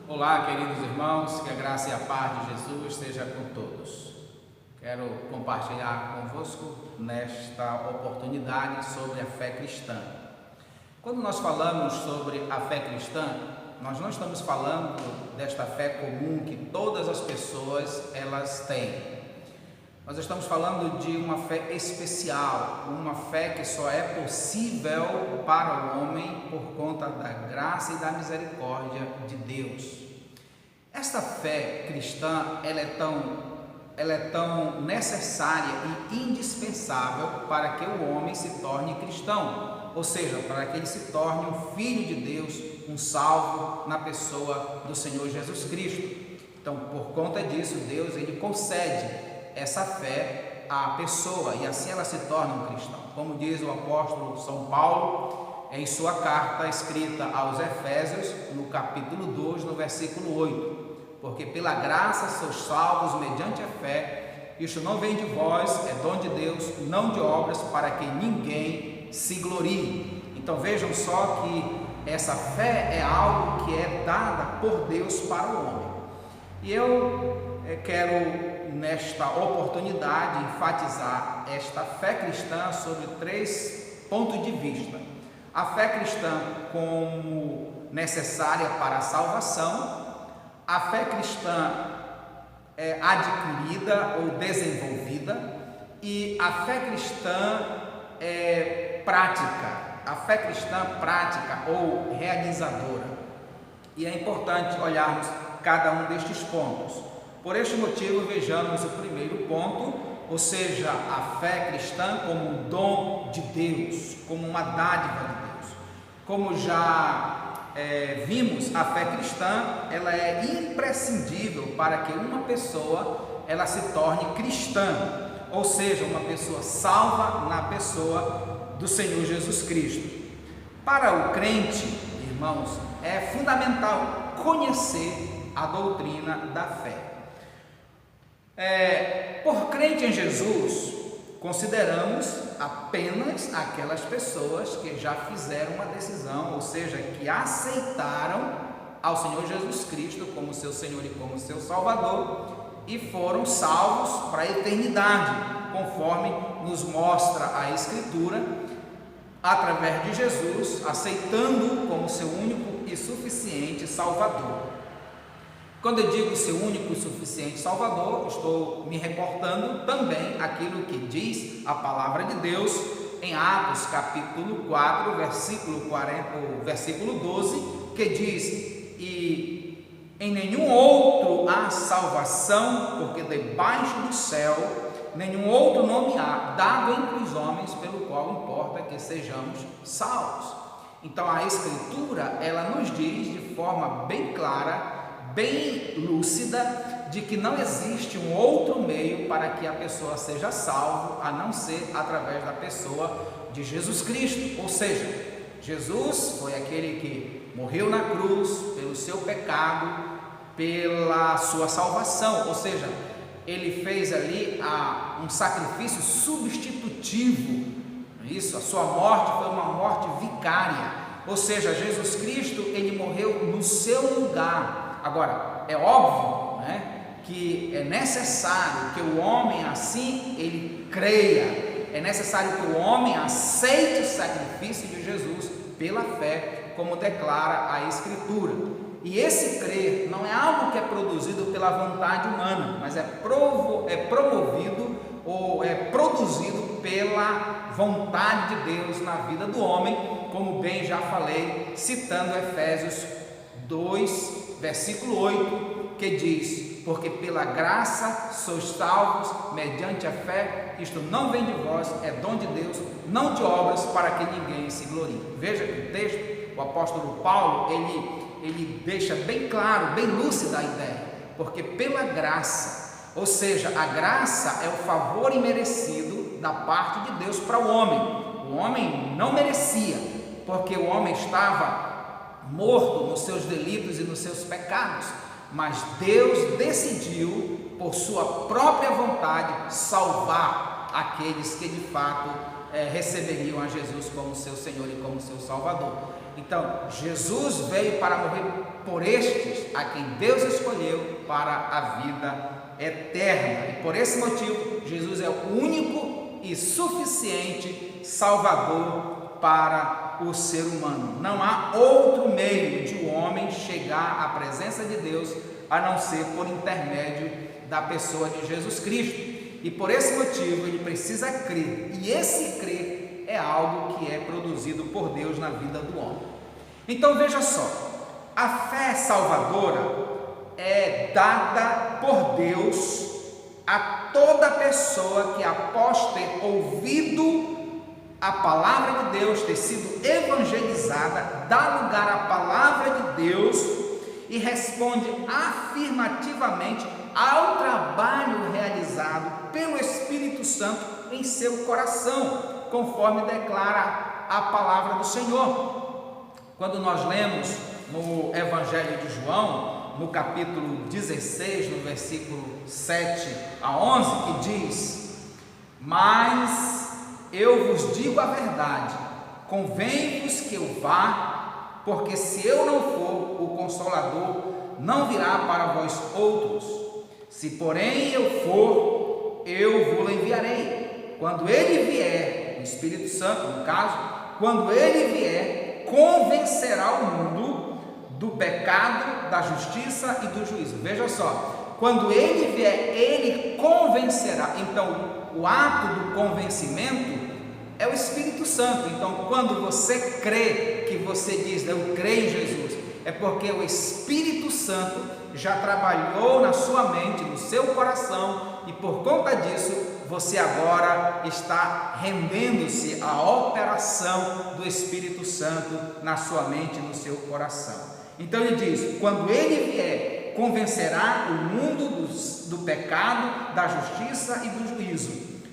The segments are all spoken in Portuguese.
Olá, queridos irmãos, que a graça e a paz de Jesus esteja com todos. Quero compartilhar convosco nesta oportunidade sobre a fé cristã. Quando nós falamos sobre a fé cristã, nós não estamos falando desta fé comum que todas as pessoas elas têm. Nós estamos falando de uma fé especial, uma fé que só é possível para o homem por conta da graça e da misericórdia de Deus. Esta fé cristã, ela é tão necessária e indispensável para que o homem se torne cristão, ou seja, para que ele se torne um filho de Deus, um salvo na pessoa do Senhor Jesus Cristo. Então, por conta disso, Deus ele concede essa fé à pessoa e assim ela se torna um cristão. Como diz o apóstolo São Paulo em sua carta escrita aos Efésios, no capítulo 2, no versículo 8: porque pela graça sois salvos mediante a fé, isto não vem de vós, é dom de Deus, não de obras, para que ninguém se glorie. Então vejam só que essa fé é algo que é dada por Deus para o homem. E eu quero nesta oportunidade enfatizar esta fé cristã sobre 3 pontos de vista. A fé cristã como necessária para a salvação, a fé cristã adquirida ou desenvolvida e a fé cristã prática, a fé cristã prática ou realizadora. E é importante olharmos cada um destes pontos. Por este motivo, vejamos o primeiro ponto, ou seja, a fé cristã como um dom de Deus, como uma dádiva de Deus. Como já vimos, a fé cristã ela é imprescindível para que uma pessoa ela se torne cristã, ou seja, uma pessoa salva na pessoa do Senhor Jesus Cristo. Para o crente, irmãos, é fundamental conhecer a doutrina da fé. Por crente em Jesus, consideramos apenas aquelas pessoas que já fizeram uma decisão, ou seja, que aceitaram ao Senhor Jesus Cristo como seu Senhor e como seu Salvador e foram salvos para a eternidade, conforme nos mostra a Escritura, através de Jesus, aceitando-o como seu único e suficiente Salvador. Quando eu digo seu único e suficiente Salvador, estou me reportando também aquilo que diz a palavra de Deus em Atos capítulo 4, versículo 12, que diz: e em nenhum outro há salvação, porque debaixo do céu nenhum outro nome há dado entre os homens pelo qual importa que sejamos salvos. Então a Escritura ela nos diz de forma bem clara, bem lúcida, de que não existe um outro meio para que a pessoa seja salva, a não ser através da pessoa de Jesus Cristo. Ou seja, Jesus foi aquele que morreu na cruz pelo seu pecado, pela sua salvação, ou seja, ele fez ali um sacrifício substitutivo. Isso, a sua morte foi uma morte vicária, ou seja, Jesus Cristo ele morreu no seu lugar. Agora, é óbvio, que é necessário que o homem assim, ele creia, é necessário que o homem aceite o sacrifício de Jesus pela fé, como declara a Escritura. E esse crer não é algo que é produzido pela vontade humana, mas é promovido ou é produzido pela vontade de Deus na vida do homem, como bem já falei, citando Efésios 2, versículo 8, que diz: porque pela graça sois salvos mediante a fé, isto não vem de vós, é dom de Deus, não de obras, para que ninguém se glorie. Veja que o texto, o apóstolo Paulo, ele deixa bem claro, bem lúcida a ideia, porque pela graça, ou seja, a graça é o favor imerecido da parte de Deus para o homem. O homem não merecia, porque o homem estava morto nos seus delitos e nos seus pecados, mas Deus decidiu, por sua própria vontade, salvar aqueles que de fato receberiam a Jesus como seu Senhor e como seu Salvador. Então, Jesus veio para morrer por estes a quem Deus escolheu para a vida eterna. E por esse motivo, Jesus é o único e suficiente Salvador para o ser humano. Não há outro meio de o homem chegar à presença de Deus a não ser por intermédio da pessoa de Jesus Cristo. E por esse motivo ele precisa crer. E esse crer é algo que é produzido por Deus na vida do homem. Então veja só, a fé salvadora é dada por Deus a toda pessoa que, após ter ouvido a palavra de Deus, ter sido evangelizada, dá lugar à palavra de Deus e responde afirmativamente ao trabalho realizado pelo Espírito Santo em seu coração, conforme declara a palavra do Senhor. Quando nós lemos no Evangelho de João, no capítulo 16, no versículo 7 a 11, que diz: mas eu vos digo a verdade, convém-vos que eu vá, porque se eu não for, o Consolador não virá para vós outros. Se porém eu for, eu vos enviarei. Quando ele vier, o Espírito Santo no caso, quando ele vier, convencerá o mundo do pecado, da justiça e do juízo. Veja só, quando ele vier, ele convencerá. Então, o ato do convencimento é o Espírito Santo. Então, quando você crê, que você diz, eu creio em Jesus, é porque o Espírito Santo já trabalhou na sua mente, no seu coração, e por conta disso, você agora está rendendo-se à operação do Espírito Santo na sua mente, no seu coração. Então ele diz, quando ele vier, convencerá o mundo do pecado, da justiça e do juízo.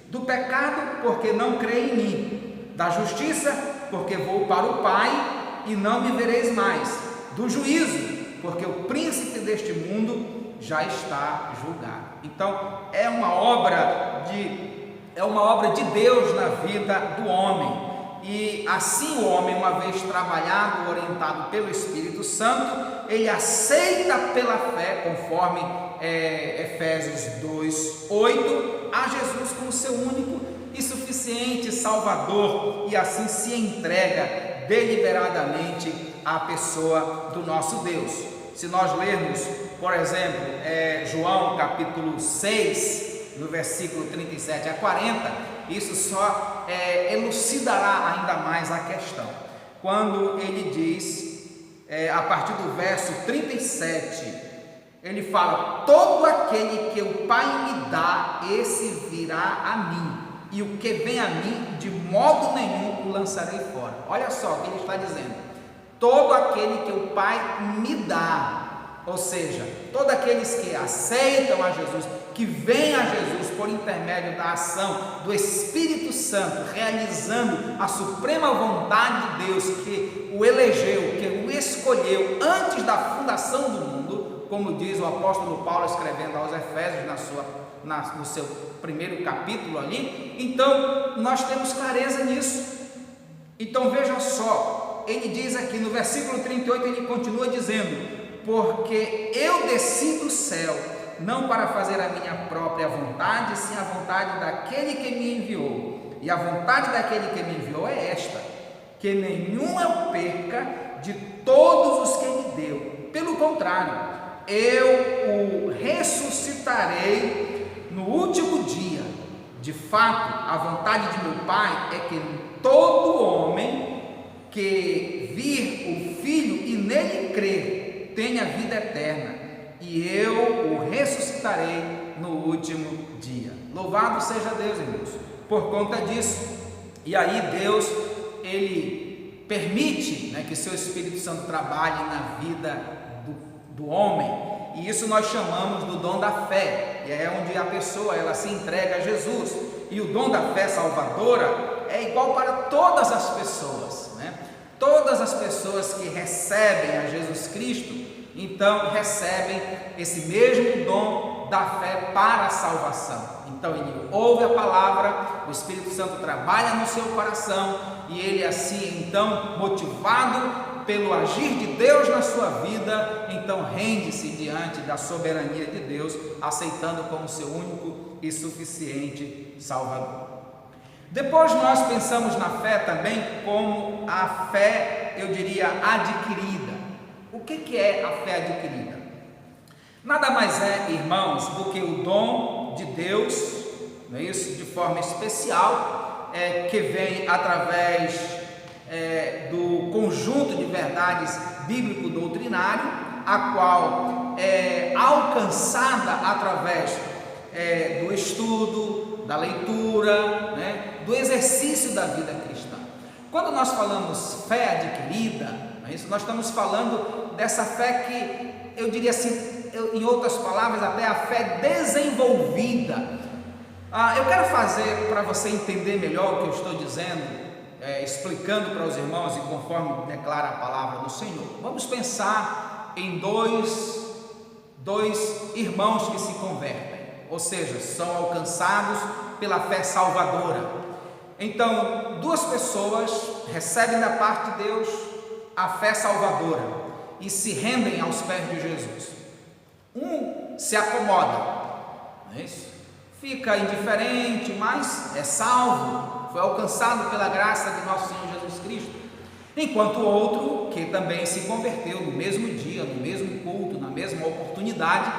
Do pecado, porque não crê em mim. Da justiça, porque vou para o Pai e não me vereis mais. Do juízo, porque o príncipe deste mundo já está julgado. Então, é uma obra de Deus na vida do homem. E assim o homem, uma vez trabalhado, orientado pelo Espírito Santo, ele aceita pela fé, conforme Efésios 2:8, a Jesus como seu único e suficiente Salvador, e assim se entrega deliberadamente à pessoa do nosso Deus. Se nós lermos, por exemplo, João capítulo 6, no versículo 37 a 40, isso só elucidará ainda mais a questão. Quando ele diz, a partir do verso 37, ele fala: todo aquele que o Pai me dá, esse virá a mim, e o que vem a mim, de modo nenhum o lançarei fora. Olha só o que ele está dizendo: todo aquele que o Pai me dá, ou seja, todos aqueles que aceitam a Jesus, que vêm a Jesus por intermédio da ação do Espírito Santo, realizando a suprema vontade de Deus, que o elegeu, que o escolheu antes da fundação do mundo, como diz o apóstolo Paulo escrevendo aos Efésios no seu primeiro capítulo ali. Então nós temos clareza nisso. Então veja só, ele diz aqui no versículo 38, ele continua dizendo: porque eu desci do céu, não para fazer a minha própria vontade, sim a vontade daquele que me enviou. E a vontade daquele que me enviou é esta: que nenhum eu perca de todos os que me deu. Pelo contrário, eu o ressuscitarei no último dia. De fato, a vontade de meu Pai é que todo homem que vir o Filho e nele crer tenha vida eterna, e eu o ressuscitarei no último dia. Louvado seja Deus, irmãos, por conta disso. E aí Deus, ele permite, que seu Espírito Santo trabalhe na vida do homem, e isso nós chamamos do dom da fé, e é onde a pessoa ela se entrega a Jesus. E o dom da fé salvadora é igual para todas as pessoas, Todas as pessoas que recebem a Jesus Cristo, então recebem esse mesmo dom da fé para a salvação. Então ele ouve a palavra, o Espírito Santo trabalha no seu coração, e ele assim, então, motivado pelo agir de Deus na sua vida, então rende-se diante da soberania de Deus, aceitando como seu único e suficiente Salvador. Depois nós pensamos na fé também como a fé, eu diria, adquirida. O que é a fé adquirida? Nada mais é, irmãos, do que o dom de Deus, não é isso? De forma especial, que vem através do conjunto de verdades bíblico-doutrinário, a qual é alcançada através do estudo, da leitura, né, do exercício da vida cristã. Quando nós falamos fé adquirida, não é isso? Nós estamos falando dessa fé que, eu diria assim, em outras palavras, até a fé desenvolvida. Eu quero fazer, para você entender melhor o que eu estou dizendo, explicando para os irmãos e conforme declara a palavra do Senhor, vamos pensar em dois irmãos que se convertem, ou seja, são alcançados pela fé salvadora. Então, duas pessoas recebem da parte de Deus a fé salvadora e se rendem aos pés de Jesus. Um se acomoda, não é isso? Fica indiferente, mas é salvo, foi alcançado pela graça de nosso Senhor Jesus Cristo. Enquanto o outro, que também se converteu no mesmo dia, no mesmo culto, na mesma oportunidade,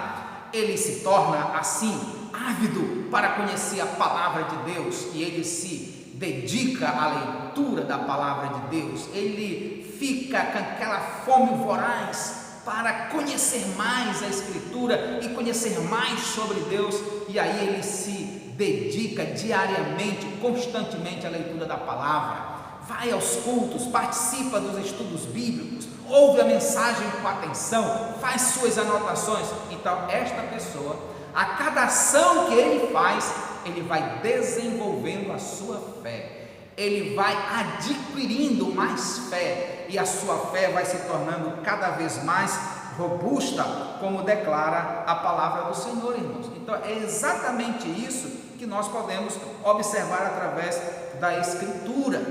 ele se torna assim ávido para conhecer a palavra de Deus e ele se dedica à leitura da palavra de Deus. Ele fica com aquela fome voraz para conhecer mais a Escritura e conhecer mais sobre Deus, e aí ele se dedica diariamente, constantemente à leitura da palavra, vai aos cultos, participa dos estudos bíblicos, ouve a mensagem com atenção, faz suas anotações. Então esta pessoa, a cada ação que ele faz, ele vai desenvolvendo a sua fé, ele vai adquirindo mais fé, e a sua fé vai se tornando cada vez mais robusta, como declara a palavra do Senhor, irmãos. Então é exatamente isso que nós podemos observar através da Escritura,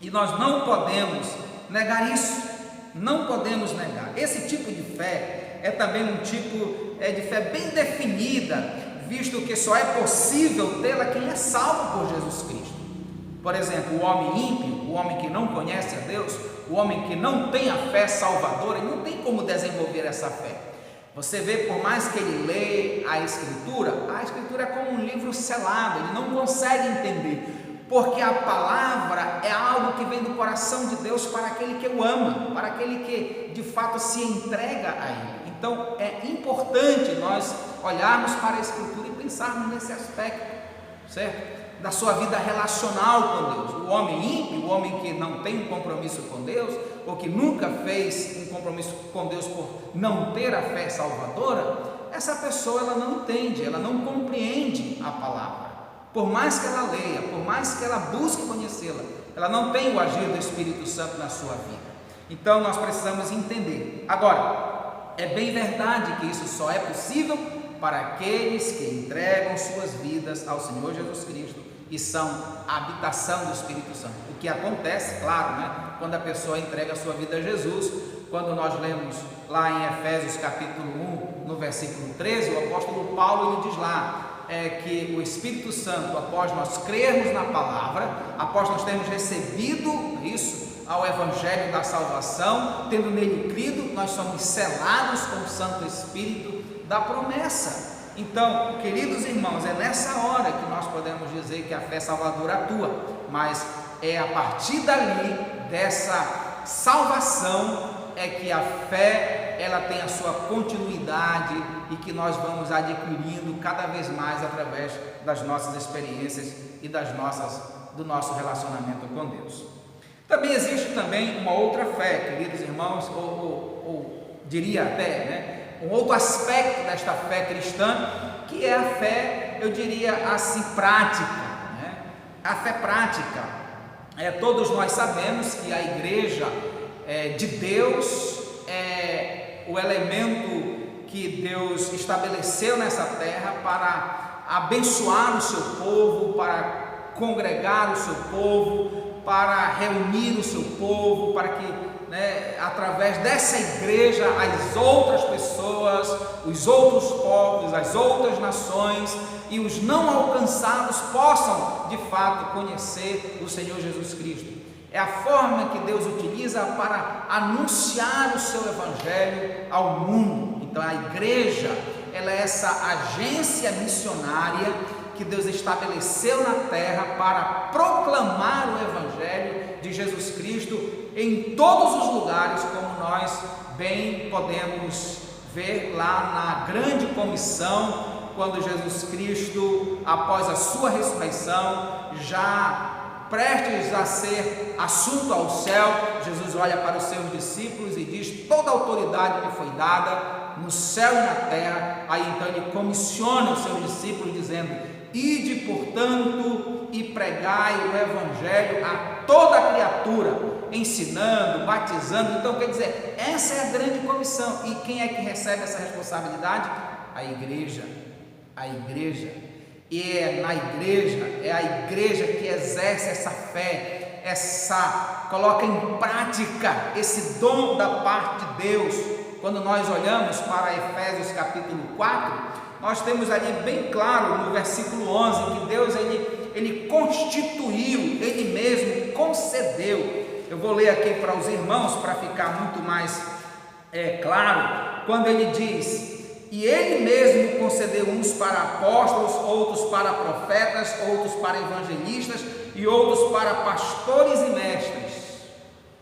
e nós não podemos negar isso, não podemos negar. Esse tipo de fé é também um tipo de fé bem definida, visto que só é possível tê-la quem é salvo por Jesus Cristo. Por exemplo, o homem ímpio, o homem que não conhece a Deus, o homem que não tem a fé salvadora, ele não tem como desenvolver essa fé. Você vê, por mais que ele lê a Escritura é como um livro selado, ele não consegue entender, porque a palavra é algo que vem do coração de Deus para aquele que o ama, para aquele que de fato se entrega a Ele. Então é importante nós olharmos para a Escritura e pensarmos nesse aspecto, certo? Da sua vida relacional com Deus. O homem ímpio, o homem que não tem um compromisso com Deus, ou que nunca fez um compromisso com Deus por não ter a fé salvadora, essa pessoa ela não entende, ela não compreende a palavra. Por mais que ela leia, por mais que ela busque conhecê-la, ela não tem o agir do Espírito Santo na sua vida. Então nós precisamos entender. Agora, é bem verdade que isso só é possível para aqueles que entregam suas vidas ao Senhor Jesus Cristo e são a habitação do Espírito Santo. O que acontece, claro, né, quando a pessoa entrega a sua vida a Jesus, quando nós lemos lá em Efésios capítulo 1, no versículo 13, o apóstolo Paulo ele diz lá que o Espírito Santo, após nós crermos na palavra, após nós termos recebido isso, ao Evangelho da salvação, tendo nele crido, nós somos selados com o Santo Espírito da promessa. Então, queridos irmãos, é nessa hora que nós podemos dizer que a fé salvadora atua, mas é a partir dali, dessa salvação, é que a fé ela tem a sua continuidade e que nós vamos adquirindo cada vez mais através das nossas experiências e do nosso relacionamento com Deus. Também existe também uma outra fé, queridos irmãos, ou diria até, né? Um outro aspecto desta fé cristã, que é a fé, eu diria assim, prática, né? A fé prática, todos nós sabemos que a igreja de Deus é o elemento que Deus estabeleceu nessa terra para abençoar o seu povo, para congregar o seu povo, para reunir o seu povo, para que, através dessa igreja, as outras pessoas, os outros povos, as outras nações e os não alcançados possam de fato conhecer o Senhor Jesus Cristo. É a forma que Deus utiliza para anunciar o seu evangelho ao mundo. Então a igreja, ela é essa agência missionária que Deus estabeleceu na terra para proclamar o evangelho de Jesus Cristo em todos os lugares, como nós bem podemos ver lá na grande comissão, quando Jesus Cristo, após a sua ressurreição, já prestes a ser assunto ao céu, Jesus olha para os seus discípulos e diz: toda a autoridade me foi dada no céu e na terra. Aí então ele comissiona os seus discípulos dizendo: ide, portanto, e pregai o evangelho a toda a criatura, ensinando, batizando. Então quer dizer, essa é a grande comissão. E quem é que recebe essa responsabilidade? A igreja. A igreja. E é na igreja, é a igreja que exerce essa fé, coloca em prática esse dom da parte de Deus. Quando nós olhamos para Efésios capítulo 4, nós temos ali bem claro no versículo 11 que Deus ele constituiu, ele mesmo concedeu. Eu vou ler aqui para os irmãos para ficar muito mais claro, quando ele diz: e ele mesmo concedeu uns para apóstolos, outros para profetas, outros para evangelistas e outros para pastores e mestres.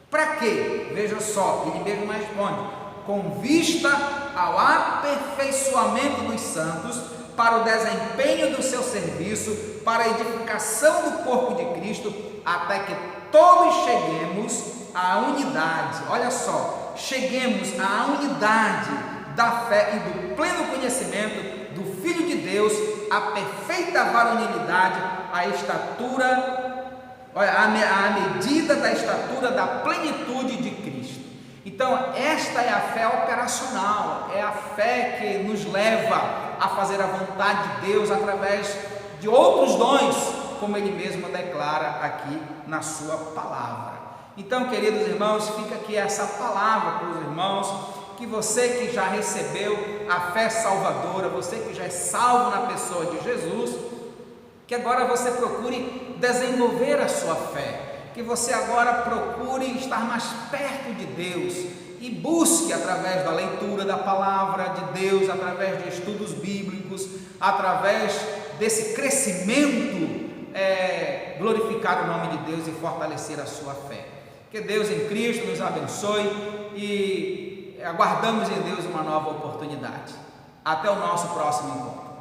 Para quê? Veja só, ele mesmo responde: com vista ao aperfeiçoamento dos santos, para o desempenho do seu serviço, para a edificação do corpo de Cristo, até que todos cheguemos à unidade. Olha só, cheguemos à unidade da fé e do pleno conhecimento do Filho de Deus, a perfeita varonilidade, a estatura, a medida da estatura da plenitude de Cristo. Então esta é a fé operacional, é a fé que nos leva a fazer a vontade de Deus através de outros dons, como ele mesmo declara aqui na sua palavra. Então, queridos irmãos, fica aqui essa palavra para os irmãos, que você que já recebeu a fé salvadora, você que já é salvo na pessoa de Jesus, que agora você procure desenvolver a sua fé, que você agora procure estar mais perto de Deus e busque, através da leitura da palavra de Deus, através de estudos bíblicos, através desse crescimento, glorificar o nome de Deus e fortalecer a sua fé. Que Deus em Cristo nos abençoe e aguardamos em Deus uma nova oportunidade. Até o nosso próximo encontro.